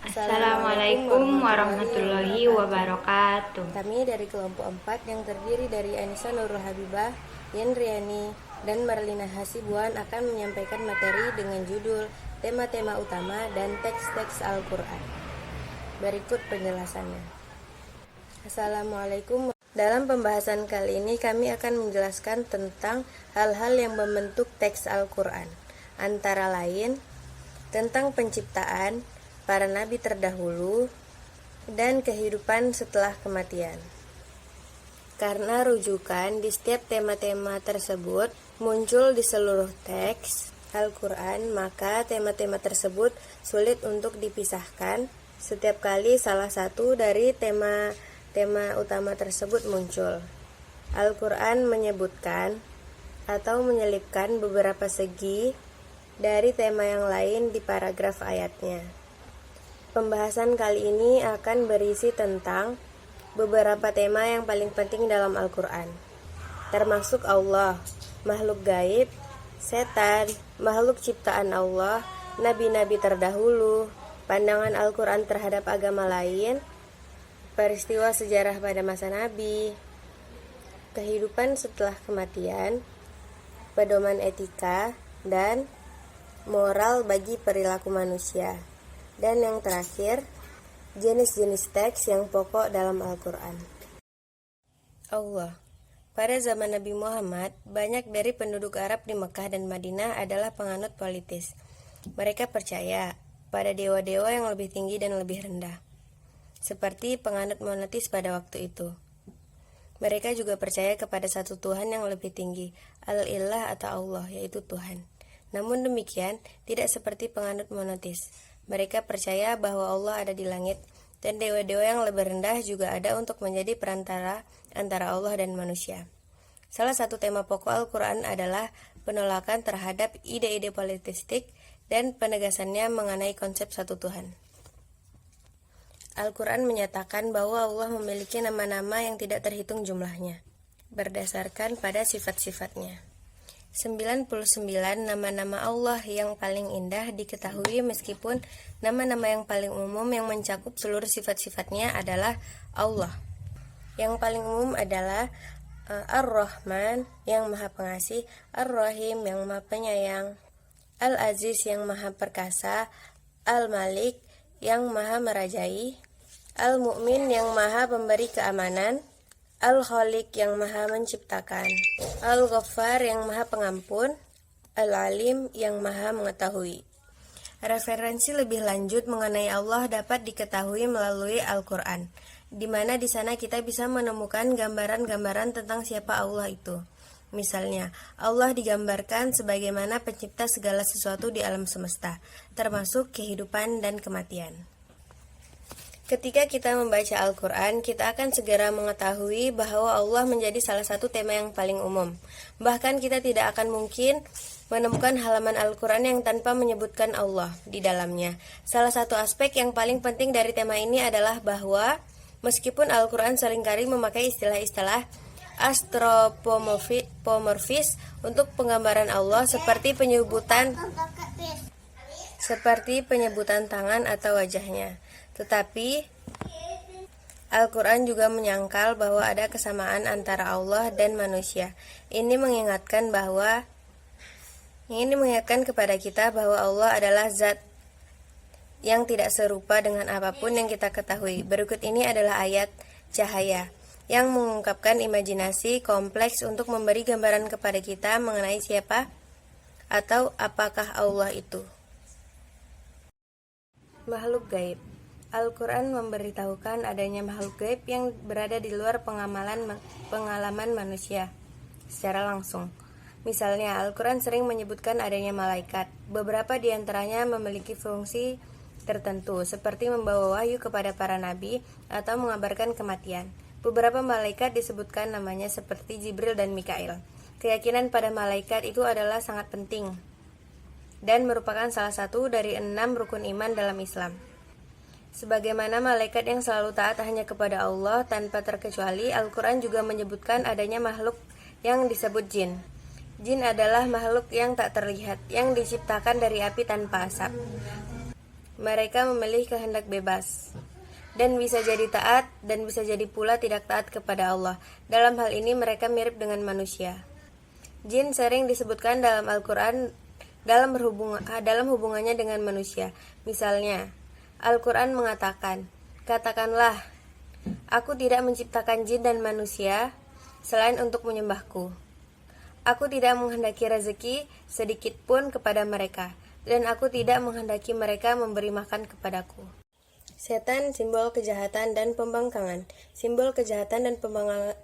Assalamualaikum warahmatullahi wabarakatuh. Kami dari kelompok 4 yang terdiri dari Anissa Nurul Habibah, Yen Riani, dan Marlina Hasibuan akan menyampaikan materi dengan judul tema-tema utama dan teks-teks Al-Quran. Berikut penjelasannya. Assalamualaikum. Dalam pembahasan kali ini kami akan menjelaskan tentang hal-hal yang membentuk teks Al-Quran, antara lain tentang penciptaan, para nabi terdahulu, dan kehidupan setelah kematian. Karena rujukan di setiap tema-tema tersebut muncul di seluruh teks Al-Quran, maka tema-tema tersebut sulit untuk dipisahkan setiap kali salah satu dari tema utama tersebut muncul. Al-Quran menyebutkan atau menyelipkan beberapa segi dari tema yang lain di paragraf ayatnya. Pembahasan kali ini akan berisi tentang beberapa tema yang paling penting dalam Al-Quran, termasuk Allah, makhluk gaib, setan, makhluk ciptaan Allah, nabi-nabi terdahulu, pandangan Al-Quran terhadap agama lain, peristiwa sejarah pada masa nabi, kehidupan setelah kematian, pedoman etika, dan moral bagi perilaku manusia. Dan yang terakhir, jenis-jenis teks yang pokok dalam Al-Quran. Allah. Pada zaman Nabi Muhammad, banyak dari penduduk Arab di Mekah dan Madinah adalah penganut politis. Mereka percaya pada dewa-dewa yang lebih tinggi dan lebih rendah, seperti penganut monoteis pada waktu itu. Mereka juga percaya kepada satu Tuhan yang lebih tinggi, Al-Ilah atau Allah, yaitu Tuhan. Namun demikian, tidak seperti penganut monoteis. Mereka percaya bahwa Allah ada di langit, dan dewa-dewa yang lebih rendah juga ada untuk menjadi perantara antara Allah dan manusia. Salah satu tema pokok Al-Quran adalah penolakan terhadap ide-ide politistik dan penegasannya mengenai konsep satu Tuhan. Al-Quran menyatakan bahwa Allah memiliki nama-nama yang tidak terhitung jumlahnya, berdasarkan pada sifat-sifatnya. 99 nama-nama Allah yang paling indah diketahui, meskipun nama-nama yang paling umum yang mencakup seluruh sifat-sifatnya adalah Allah. Yang paling umum adalah Ar-Rahman yang Maha Pengasih, Ar-Rahim yang Maha Penyayang, Al-Aziz yang Maha Perkasa, Al-Malik yang Maha Merajai, Al-Mu'min yang Maha Pemberi keamanan, Al-Khaliq yang Maha Menciptakan, Al-Ghaffar yang Maha Pengampun, Al-Alim yang Maha Mengetahui. Referensi lebih lanjut mengenai Allah dapat diketahui melalui Al-Quran, di mana di sana kita bisa menemukan gambaran-gambaran tentang siapa Allah itu. Misalnya, Allah digambarkan sebagaimana pencipta segala sesuatu di alam semesta, termasuk kehidupan dan kematian. Ketika kita membaca Al-Quran, kita akan segera mengetahui bahwa Allah menjadi salah satu tema yang paling umum. Bahkan kita tidak akan mungkin menemukan halaman Al-Quran yang tanpa menyebutkan Allah di dalamnya. Salah satu aspek yang paling penting dari tema ini adalah bahwa meskipun Al-Quran seringkali memakai istilah-istilah antropomorfis untuk penggambaran Allah, seperti penyebutan tangan atau wajahnya. Tetapi Al-Quran juga menyangkal bahwa ada kesamaan antara Allah dan manusia. Ini mengingatkan kepada kita bahwa Allah adalah zat yang tidak serupa dengan apapun yang kita ketahui. Berikut ini adalah ayat cahaya yang mengungkapkan imajinasi kompleks untuk memberi gambaran kepada kita mengenai siapa atau apakah Allah itu. Makhluk gaib. Al-Quran memberitahukan adanya makhluk gaib yang berada di luar pengalaman manusia secara langsung. Misalnya, Al-Quran sering menyebutkan adanya malaikat. Beberapa di antaranya memiliki fungsi tertentu, seperti membawa wahyu kepada para nabi atau mengabarkan kematian. Beberapa malaikat disebutkan namanya seperti Jibril dan Mikail. Keyakinan pada malaikat itu adalah sangat penting dan merupakan salah satu dari 6 rukun iman dalam Islam. Sebagaimana malaikat yang selalu taat hanya kepada Allah tanpa terkecuali, Al-Quran juga menyebutkan adanya makhluk yang disebut jin. Jin adalah makhluk yang tak terlihat, yang diciptakan dari api tanpa asap. mereka memilih kehendak bebas, dan bisa jadi taat dan bisa jadi pula tidak taat kepada Allah. Dalam hal ini mereka mirip dengan manusia. Jin sering disebutkan dalam Al-Quran dalam hubungannya dengan manusia. Misalnya, Al-Quran mengatakan, "Katakanlah, aku tidak menciptakan jin dan manusia selain untuk menyembahku. Aku tidak menghendaki rezeki sedikit pun kepada mereka, dan aku tidak menghendaki mereka memberi makan kepadaku." Setan simbol kejahatan dan pembangkangan. Simbol kejahatan dan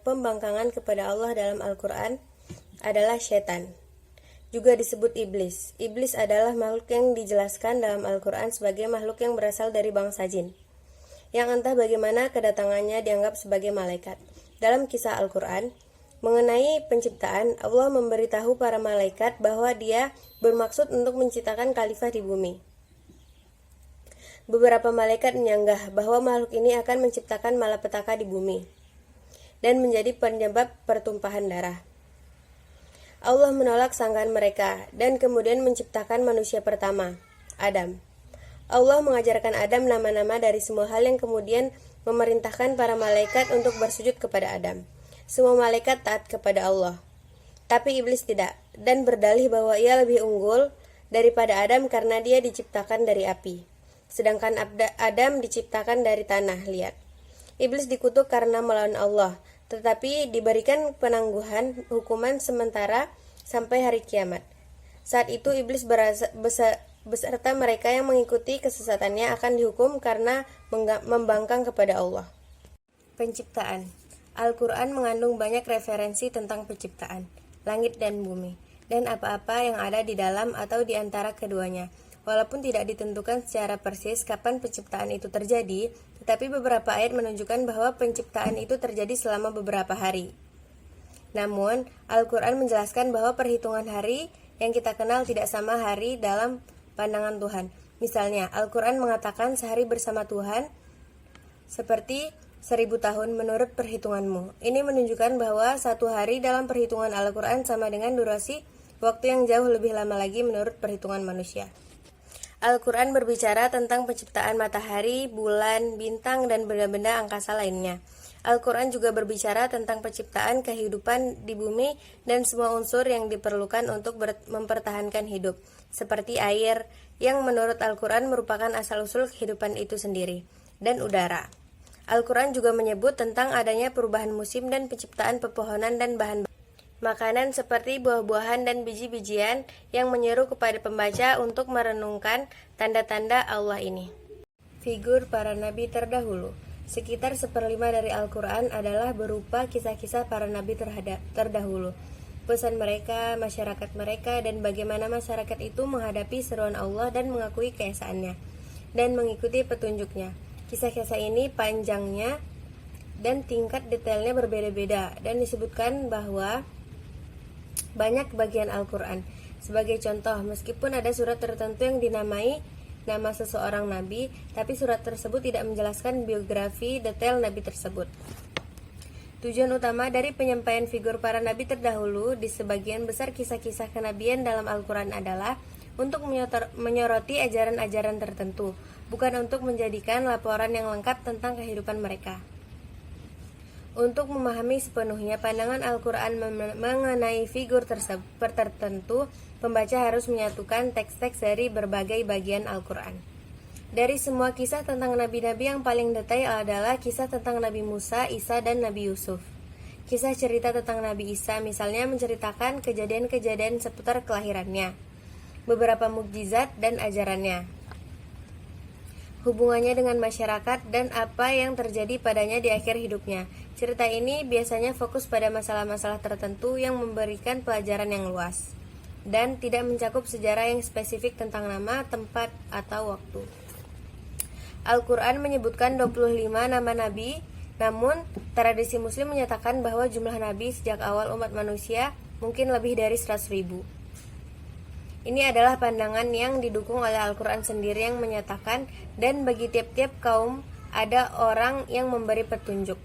pembangkangan kepada Allah dalam Al-Quran adalah setan. Juga disebut iblis. Iblis adalah makhluk yang dijelaskan dalam Al-Quran sebagai makhluk yang berasal dari bangsa jin, yang entah bagaimana kedatangannya dianggap sebagai malaikat. Dalam kisah Al-Quran mengenai penciptaan, Allah memberitahu para malaikat bahwa Dia bermaksud untuk menciptakan khalifah di bumi. Beberapa malaikat menyanggah bahwa makhluk ini akan menciptakan malapetaka di bumi dan menjadi penyebab pertumpahan darah. Allah menolak sangkaan mereka dan kemudian menciptakan manusia pertama, Adam. Allah mengajarkan Adam nama-nama dari semua hal yang kemudian memerintahkan para malaikat untuk bersujud kepada Adam. Semua malaikat taat kepada Allah, tapi iblis tidak, dan berdalih bahwa ia lebih unggul daripada Adam karena dia diciptakan dari api, sedangkan Adam diciptakan dari tanah liat. Iblis dikutuk karena melawan Allah, tetapi diberikan penangguhan hukuman sementara sampai hari kiamat. Saat itu iblis beserta mereka yang mengikuti kesesatannya akan dihukum karena membangkang kepada Allah. Penciptaan. Al-Quran mengandung banyak referensi tentang penciptaan, langit dan bumi, dan apa-apa yang ada di dalam atau di antara keduanya. Walaupun tidak ditentukan secara persis kapan penciptaan itu terjadi, tetapi beberapa ayat menunjukkan bahwa penciptaan itu terjadi selama beberapa hari. Namun, Al-Quran menjelaskan bahwa perhitungan hari yang kita kenal tidak sama hari dalam pandangan Tuhan. Misalnya, Al-Quran mengatakan sehari bersama Tuhan seperti 1000 tahun menurut perhitunganmu. Ini menunjukkan bahwa satu hari dalam perhitungan Al-Quran sama dengan durasi waktu yang jauh lebih lama lagi menurut perhitungan manusia. Al-Quran berbicara tentang penciptaan matahari, bulan, bintang, dan benda-benda angkasa lainnya. Al-Quran juga berbicara tentang penciptaan kehidupan di bumi dan semua unsur yang diperlukan untuk mempertahankan hidup, seperti air, yang menurut Al-Quran merupakan asal-usul kehidupan itu sendiri, dan udara. Al-Quran juga menyebut tentang adanya perubahan musim dan penciptaan pepohonan dan bahan makanan seperti buah-buahan dan biji-bijian yang menyeru kepada pembaca untuk merenungkan tanda-tanda Allah ini. Figur para nabi terdahulu. Sekitar 1/5 dari Al-Quran adalah berupa kisah-kisah para nabi terdahulu, pesan mereka, masyarakat mereka, dan bagaimana masyarakat itu menghadapi seruan Allah dan mengakui keesaannya dan mengikuti petunjuknya. Kisah-kisah ini panjangnya dan tingkat detailnya berbeda-beda, dan disebutkan bahwa banyak bagian Al-Quran. Sebagai contoh, meskipun ada surat tertentu yang dinamai nama seseorang nabi, tapi surat tersebut tidak menjelaskan biografi detail nabi tersebut. Tujuan utama dari penyampaian figur para nabi terdahulu di sebagian besar kisah-kisah kenabian dalam Al-Quran adalah untuk menyoroti ajaran-ajaran tertentu, bukan untuk menjadikan laporan yang lengkap tentang kehidupan mereka. Untuk memahami sepenuhnya pandangan Al-Quran mengenai figur tertentu, pembaca harus menyatukan teks-teks dari berbagai bagian Al-Quran. Dari semua kisah tentang nabi-nabi yang paling detail adalah kisah tentang Nabi Musa, Isa, dan Nabi Yusuf. Kisah cerita tentang Nabi Isa misalnya menceritakan kejadian-kejadian seputar kelahirannya, beberapa mukjizat dan ajarannya, hubungannya dengan masyarakat, dan apa yang terjadi padanya di akhir hidupnya. Cerita ini biasanya fokus pada masalah-masalah tertentu yang memberikan pelajaran yang luas, dan tidak mencakup sejarah yang spesifik tentang nama, tempat, atau waktu. Al-Quran menyebutkan 25 nama nabi, namun tradisi muslim menyatakan bahwa jumlah nabi sejak awal umat manusia mungkin lebih dari 100.000. Ini adalah pandangan yang didukung oleh Al-Quran sendiri yang menyatakan, dan bagi tiap-tiap kaum ada orang yang memberi petunjuk.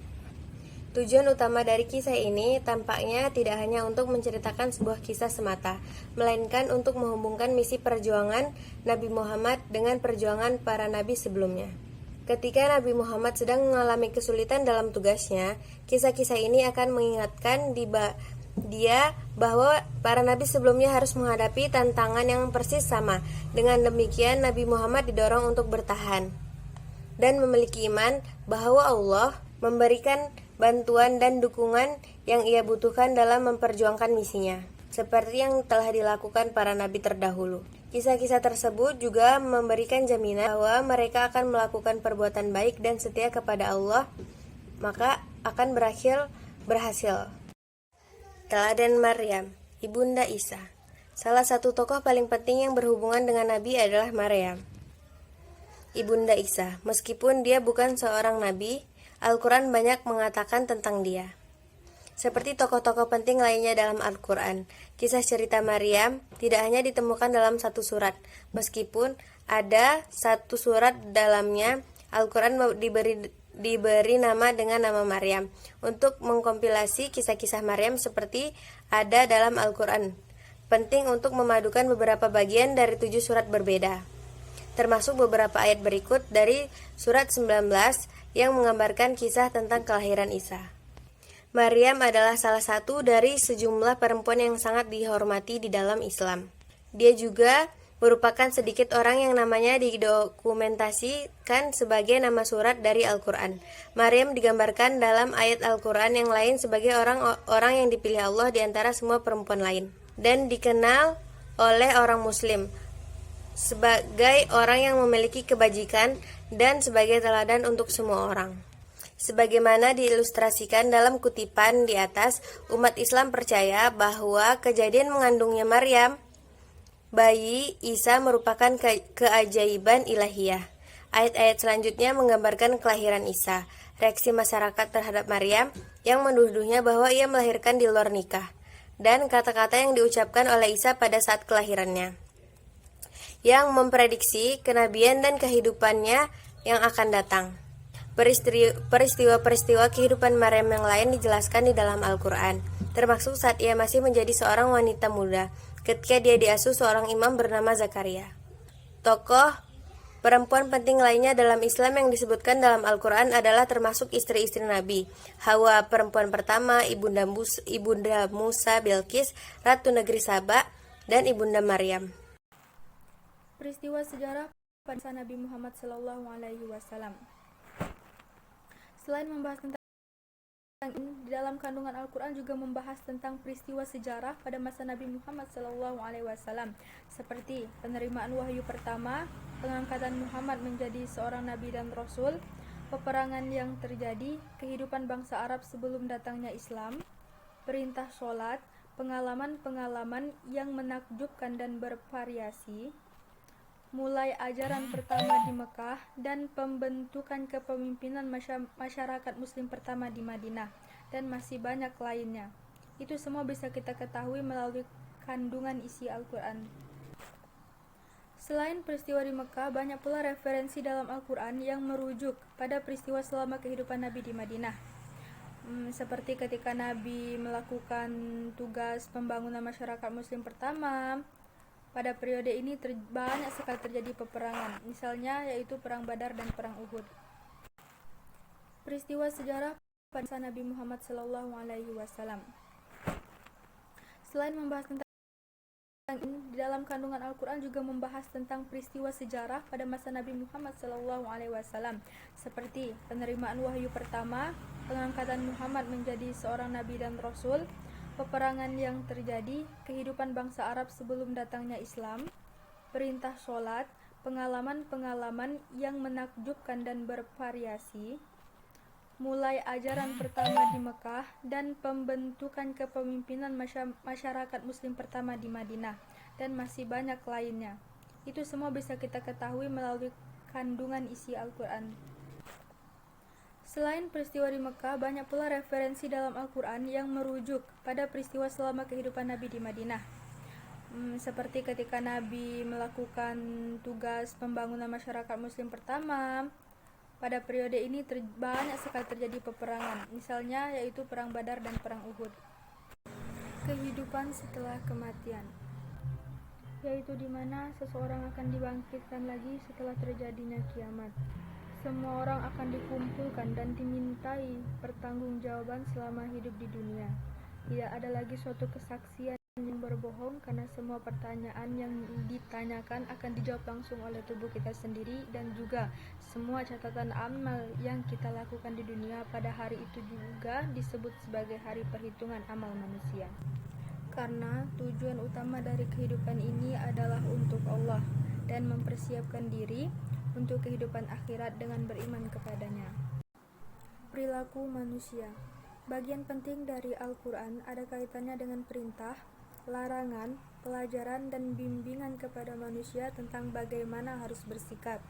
Tujuan utama dari kisah ini tampaknya tidak hanya untuk menceritakan sebuah kisah semata, melainkan untuk menghubungkan misi perjuangan Nabi Muhammad dengan perjuangan para nabi sebelumnya. Ketika Nabi Muhammad sedang mengalami kesulitan dalam tugasnya, kisah-kisah ini akan mengingatkan dia bahwa para nabi sebelumnya harus menghadapi tantangan yang persis sama. Dengan demikian, Nabi Muhammad didorong untuk bertahan dan memiliki iman bahwa Allah memberikan bantuan dan dukungan yang ia butuhkan dalam memperjuangkan misinya, seperti yang telah dilakukan para nabi terdahulu. Kisah-kisah tersebut juga memberikan jaminan bahwa mereka akan melakukan perbuatan baik dan setia kepada Allah, maka akan berhasil. Teladan Maryam, Ibunda Isa. Salah satu tokoh paling penting yang berhubungan dengan Nabi adalah Maryam, Ibunda Isa. Meskipun dia bukan seorang nabi, Al-Quran banyak mengatakan tentang dia. Seperti tokoh-tokoh penting lainnya dalam Al-Quran, kisah cerita Maryam tidak hanya ditemukan dalam satu surat. Meskipun ada satu surat dalamnya, Al-Quran diberi nama dengan nama Maryam untuk mengkompilasi kisah-kisah Maryam seperti ada dalam Al-Quran. Penting untuk memadukan beberapa bagian dari 7 surat berbeda, termasuk beberapa ayat berikut dari surat 19 yang menggambarkan kisah tentang kelahiran Isa. Maryam adalah salah satu dari sejumlah perempuan yang sangat dihormati di dalam Islam. Dia juga merupakan sedikit orang yang namanya didokumentasikan sebagai nama surat dari Al-Quran. Maryam digambarkan dalam ayat Al-Quran yang lain sebagai orang yang dipilih Allah di antara semua perempuan lain, dan dikenal oleh orang Muslim sebagai orang yang memiliki kebajikan dan sebagai teladan untuk semua orang. Sebagaimana diilustrasikan dalam kutipan di atas, umat Islam percaya bahwa kejadian mengandungnya Maryam, bayi Isa, merupakan keajaiban ilahiyah. Ayat-ayat selanjutnya menggambarkan kelahiran Isa, reaksi masyarakat terhadap Maryam yang menuduhnya bahwa ia melahirkan di luar nikah, dan kata-kata yang diucapkan oleh Isa pada saat kelahirannya, yang memprediksi kenabian dan kehidupannya yang akan datang. Peristiwa-peristiwa kehidupan Maryam yang lain dijelaskan di dalam Al-Quran, termasuk saat ia masih menjadi seorang wanita muda, ketika dia diasuh seorang imam bernama Zakaria. Tokoh perempuan penting lainnya dalam Islam yang disebutkan dalam Al-Quran adalah termasuk istri-istri Nabi: Hawa perempuan pertama, Ibunda Musa, Bilqis, Ratu Negeri Saba, dan Ibunda Maryam. Peristiwa sejarah pada Nabi Muhammad SAW. Selain membahas tentang ini, di dalam kandungan Al-Quran juga membahas tentang peristiwa sejarah pada masa Nabi Muhammad SAW, seperti penerimaan wahyu pertama, pengangkatan Muhammad menjadi seorang nabi dan rasul, peperangan yang terjadi, kehidupan bangsa Arab sebelum datangnya Islam, perintah sholat, pengalaman-pengalaman yang menakjubkan dan bervariasi, mulai ajaran pertama di Mekah, dan pembentukan kepemimpinan masyarakat muslim pertama di Madinah, dan masih banyak lainnya. Itu semua bisa kita ketahui melalui kandungan isi Al-Quran. Selain peristiwa di Mekah, banyak pula referensi dalam Al-Quran yang merujuk pada peristiwa selama kehidupan Nabi di Madinah, seperti ketika Nabi melakukan tugas pembangunan masyarakat muslim pertama. Pada periode ini banyak sekali terjadi peperangan, misalnya yaitu Perang Badar dan Perang Uhud. Peristiwa sejarah pada Nabi Muhammad SAW. Selain membahas tentang ini, di dalam kandungan Al-Quran juga membahas tentang peristiwa sejarah pada masa Nabi Muhammad SAW, seperti penerimaan wahyu pertama, pengangkatan Muhammad menjadi seorang nabi dan rasul, peperangan yang terjadi, kehidupan bangsa Arab sebelum datangnya Islam, perintah sholat, pengalaman-pengalaman yang menakjubkan dan bervariasi, mulai ajaran pertama di Mekah, dan pembentukan kepemimpinan masyarakat muslim pertama di Madinah, dan masih banyak lainnya. Itu semua bisa kita ketahui melalui kandungan isi Al-Quran. Selain peristiwa di Mekah, banyak pula referensi dalam Al-Quran yang merujuk pada peristiwa selama kehidupan Nabi di Madinah, seperti ketika Nabi melakukan tugas pembangunan masyarakat muslim pertama. Pada periode ini banyak sekali terjadi peperangan, misalnya yaitu Perang Badar dan Perang Uhud. Kehidupan setelah kematian, yaitu di mana seseorang akan dibangkitkan lagi setelah terjadinya kiamat. Semua orang akan dikumpulkan dan dimintai pertanggungjawaban selama hidup di dunia. Tidak ada lagi suatu kesaksian yang berbohong, karena semua pertanyaan yang ditanyakan akan dijawab langsung oleh tubuh kita sendiri, dan juga semua catatan amal yang kita lakukan di dunia pada hari itu juga disebut sebagai hari perhitungan amal manusia. Karena tujuan utama dari kehidupan ini adalah untuk Allah dan mempersiapkan diri untuk kehidupan akhirat dengan beriman kepadanya. Perilaku manusia. Bagian penting dari Al-Quran ada kaitannya dengan perintah, larangan, pelajaran, dan bimbingan kepada manusia tentang bagaimana harus bersikap.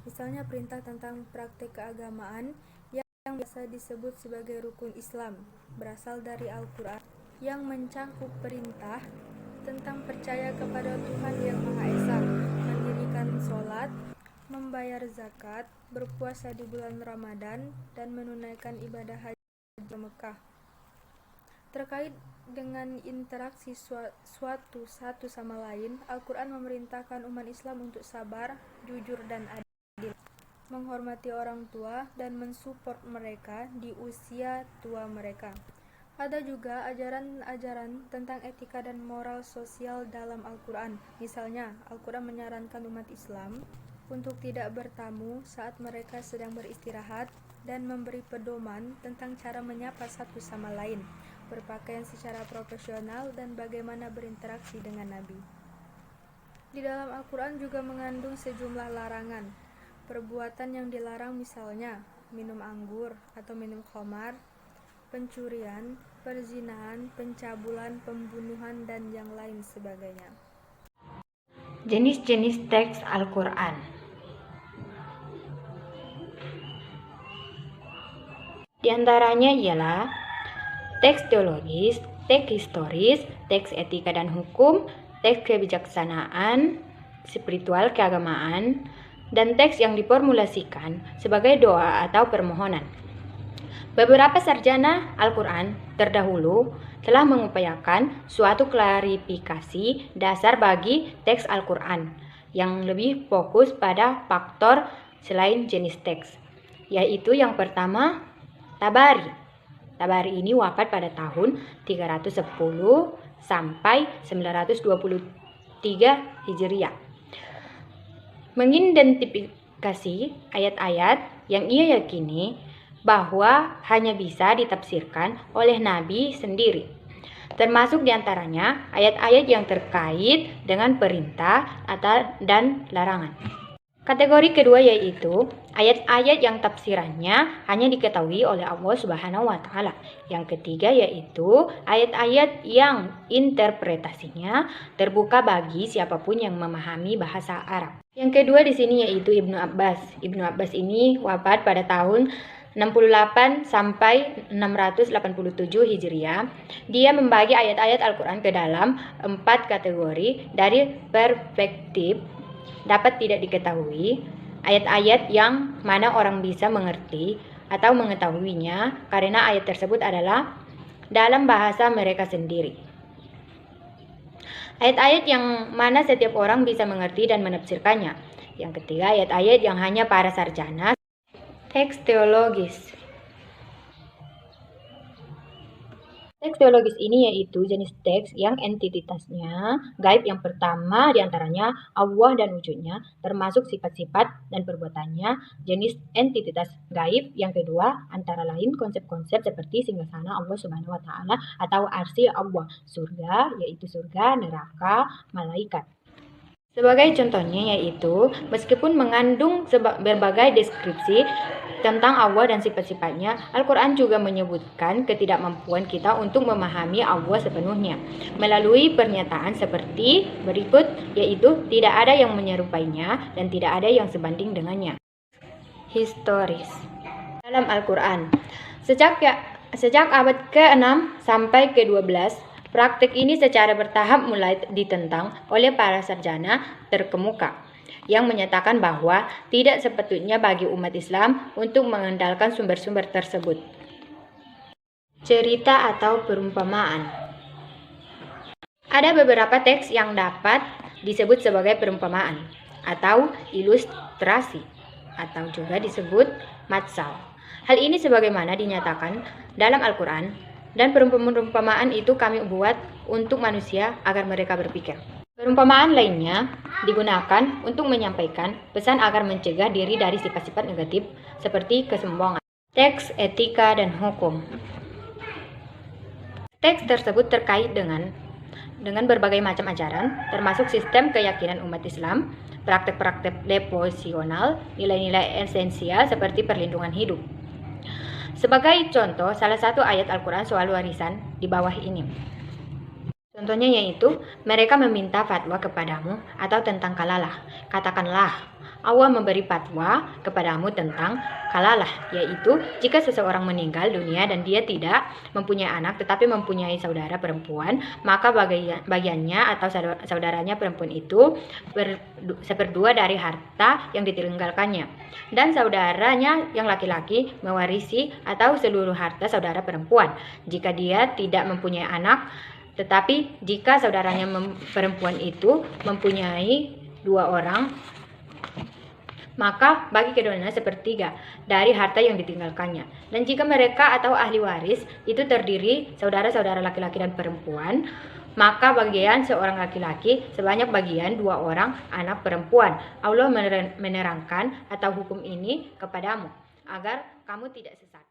Misalnya perintah tentang praktik keagamaan yang biasa disebut sebagai rukun Islam, berasal dari Al-Quran, yang mencakup perintah tentang percaya kepada Tuhan yang Maha Esa, mendirikan sholat, membayar zakat, berpuasa di bulan Ramadan, dan menunaikan ibadah haji ke Mekah. Terkait dengan interaksi satu sama lain, Al-Quran memerintahkan umat Islam untuk sabar, jujur, dan adil, menghormati orang tua, dan mensupport mereka di usia tua mereka. Ada juga ajaran-ajaran tentang etika dan moral sosial dalam Al-Quran. Misalnya, Al-Quran menyarankan umat Islam untuk tidak bertamu saat mereka sedang beristirahat, dan memberi pedoman tentang cara menyapa satu sama lain, berpakaian secara profesional, dan bagaimana berinteraksi dengan Nabi. Di dalam Al-Quran juga mengandung sejumlah larangan. Perbuatan yang dilarang misalnya minum anggur atau minum khamar, pencurian, perzinahan, pencabulan, pembunuhan, dan yang lain sebagainya. Jenis-jenis teks Al-Quran. Di antaranya ialah teks teologis, teks historis, teks etika dan hukum, teks kebijaksanaan, spiritual keagamaan, dan teks yang diformulasikan sebagai doa atau permohonan. Beberapa sarjana Al-Quran terdahulu telah mengupayakan suatu klarifikasi dasar bagi teks Al-Quran yang lebih fokus pada faktor selain jenis teks, yaitu yang pertama, Tabari. Tabari ini wafat pada tahun 310 sampai 923 Hijriah. Mengidentifikasi ayat-ayat yang ia yakini bahwa hanya bisa ditafsirkan oleh Nabi sendiri, termasuk diantaranya ayat-ayat yang terkait dengan perintah dan larangan. Kategori kedua yaitu ayat-ayat yang tafsirannya hanya diketahui oleh Allah Subhanahu wa Ta'ala. Yang ketiga yaitu ayat-ayat yang interpretasinya terbuka bagi siapapun yang memahami bahasa Arab. Yang kedua di sini yaitu Ibnu Abbas. Ibnu Abbas ini wafat pada tahun 68 sampai 687 Hijriah. Dia membagi ayat-ayat Al-Quran ke dalam 4 kategori dari perspektif dapat tidak diketahui, ayat-ayat yang mana orang bisa mengerti atau mengetahuinya karena ayat tersebut adalah dalam bahasa mereka sendiri. Ayat-ayat yang mana setiap orang bisa mengerti dan menafsirkannya. Yang ketiga, ayat-ayat yang hanya para sarjana teks teologis. Teks teologis ini yaitu jenis teks yang entitasnya gaib. Yang pertama diantaranya Allah dan wujudnya, termasuk sifat-sifat dan perbuatannya, jenis entitas gaib. Yang kedua antara lain konsep-konsep seperti singgasana Allah Subhanahu wa Ta'ala atau arsy Allah, surga yaitu surga, neraka, malaikat. Sebagai contohnya yaitu meskipun mengandung berbagai deskripsi tentang Allah dan sifat-sifatnya, Al-Quran juga menyebutkan ketidakmampuan kita untuk memahami Allah sepenuhnya melalui pernyataan seperti berikut, yaitu tidak ada yang menyerupainya dan tidak ada yang sebanding dengannya. Historis dalam Al-Quran. Sejak abad ke-6 sampai ke-12, praktik ini secara bertahap mulai ditentang oleh para sarjana terkemuka. yang menyatakan bahwa tidak sepatutnya bagi umat Islam untuk mengandalkan sumber-sumber tersebut. Cerita atau perumpamaan. Ada beberapa teks yang dapat disebut sebagai perumpamaan atau ilustrasi atau juga disebut matsal. Hal ini sebagaimana dinyatakan dalam Al-Quran, dan perumpamaan itu kami buat untuk manusia agar mereka berpikir. Perumpamaan lainnya digunakan untuk menyampaikan pesan agar mencegah diri dari sifat-sifat negatif seperti kesombongan. Teks, etika, dan hukum. Teks tersebut terkait dengan berbagai macam ajaran, termasuk sistem keyakinan umat Islam, praktek-praktek devosional, nilai-nilai esensial seperti perlindungan hidup. Sebagai contoh, salah satu ayat Al-Quran soal warisan di bawah ini. Contohnya yaitu, mereka meminta fatwa kepadamu atau tentang kalalah. Katakanlah, Allah memberi fatwa kepadamu tentang kalalah, yaitu jika seseorang meninggal dunia dan dia tidak mempunyai anak tetapi mempunyai saudara perempuan, maka bagiannya atau saudaranya perempuan itu seperdua dari harta yang ditinggalkannya, dan saudaranya yang laki-laki mewarisi atau seluruh harta saudara perempuan jika dia tidak mempunyai anak. Tetapi jika saudaranya perempuan itu mempunyai 2 orang, maka bagi keduanya sepertiga dari harta yang ditinggalkannya. Dan jika mereka atau ahli waris itu terdiri saudara-saudara laki-laki dan perempuan, maka bagian seorang laki-laki sebanyak bagian 2 orang anak perempuan. Allah menerangkan atau hukum ini kepadamu agar kamu tidak sesat.